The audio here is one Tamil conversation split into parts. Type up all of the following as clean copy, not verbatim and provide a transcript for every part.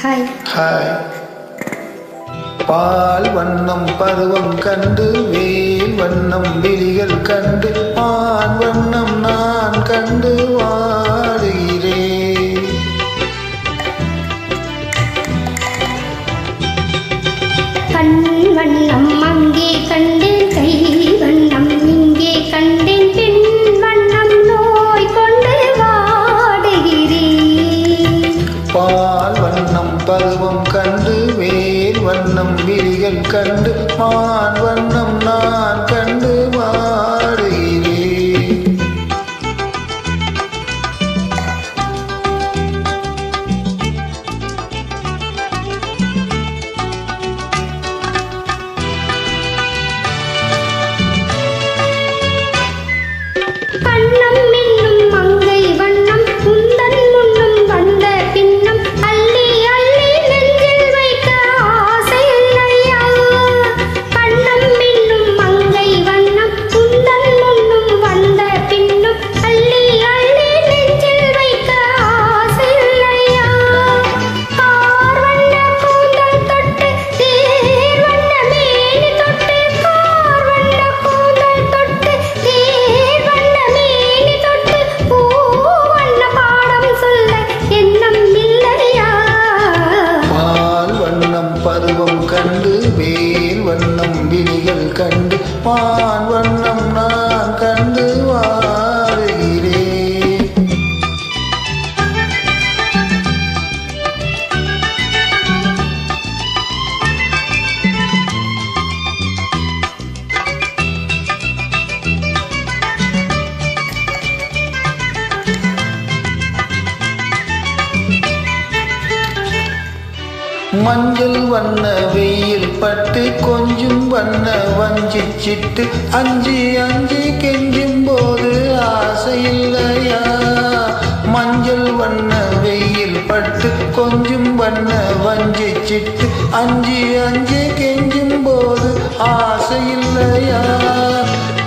Hi hi. பால் வண்ணம் பருவம் கண்டு வேல் வண்ணம் விழிகள் கண்டு ஆண் வண்ணம் நான் கண்டு வாடுகிறேன். கண் வண்ணம் அங்கே கண்டேன், கை வண்ணம் இங்கே கண்டேன், பெண் வண்ணம் நோய் கொண்டு வாடுகிறேன். பால் வண்ணம் பருவம் கண்டு வேல் வண்ணம் விழிகள் கண்டு ஆண் வண்ணம் நான் கண்டு வாடுகிறேன். கண்ணம் என்னும் மங்கை வண்ணம் உந்தன் முன்னும் வந்த பின்னம் அள்ளி அள்ளி நெஞ்சில் வைக்க ஆசை இல்லையா? கண்ணம் என்னும் மங்கை வண்ணம் உந்தன் முன்னும் வந்த பின்னும் அள்ளி அள்ளி நெஞ்சில் வைக்க ஆசை இல்லையா? கார் வண்ண கூந்தல் தொட்டு தேர் வண்ண மேனி தொட்டு, கார் வண்ண கூந்தல் தொட்டு தேர் வண்ண மேனி தொட்டு, பூ வண்ண பாடம் சொல்ல எண்ணம் இல்லையா? பால் வண்ணம் பருவம் கண்டு வேல் வண்ணம் விழிகள் கண்டு ஆண் வண்ணம் நான் கண்டு வாடுகிறேன். மஞ்சள் வண்ண வெயில் பட்டு கொஞ்சம் வண்ண வஞ்சி சிட்டு அஞ்சி அஞ்சி கெஞ்சும் போது ஆசை இல்லையா? மஞ்சள் வண்ண வெயில் பட்டு கொஞ்சம் வண்ண வஞ்சி சிட்டு அஞ்சி அஞ்சி கெஞ்சும் போது ஆசை இல்லையா?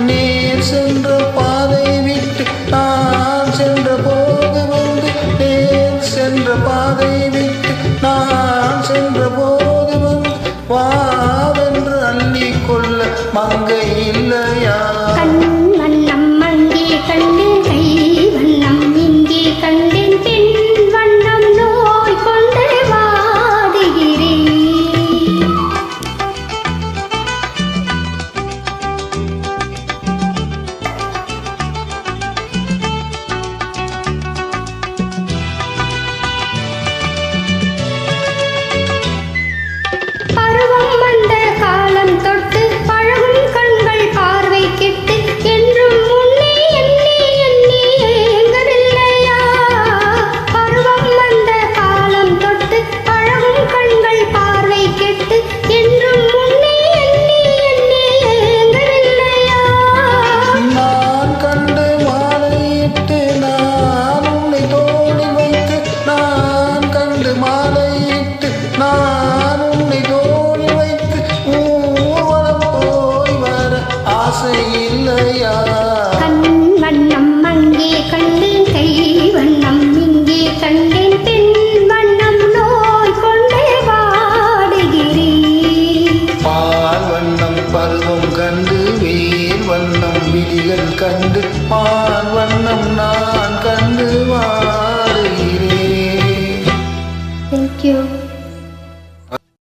நேர் சென்ற பாதை விட்டு நான் சென்ற போது வந்து, நேர் சென்ற பாதை விட்டு நான் சென்ற போது வந்து வாவென்று அள்ளி கொள்ள மங்கை இல்லையா? கண் வண்ணம் அங்கே கண்டேன், கை வண்ணம் இங்கே கண்டேன், பெண் வண்ணம் நோய் கொண்டு வாடுகிறேன். பருவம் வந்த காலம் தொட்டு பழகும் கண்கள் பார்வை கெட்டு என்றும் முன்னே எண்ணி எண்ணி ஏங்கவில்லையா? பருவம் வந்த காலம் தொட்டு பழகும் கண்கள் பார்வை கெட்டு என்றும் முன்னே எண்ணி எண்ணி ஏங்கவில்லையா? நான் கண்டு மாலையிட்டு நான் உன்னை தோளில் வைத்து, நான் கண்டு மாலையிட்டு நான் உன்னை தோளில் வைத்து ஊர்வலம் போய் வர ஆசை இல்லையா? கண் வண்ணம் அங்கே கண்டேன், கை வண்ணம் இங்கே கண்டேன், பெண் வண்ணம் நோய் கொண்டு வாடுகிறேன். பால் வண்ணம் பருவம் கண்டு வேல் வண்ணம் விழிகள் கண்டு ஆண் வண்ணம் நான் கண்டு வாடுகிறேன். Thank you.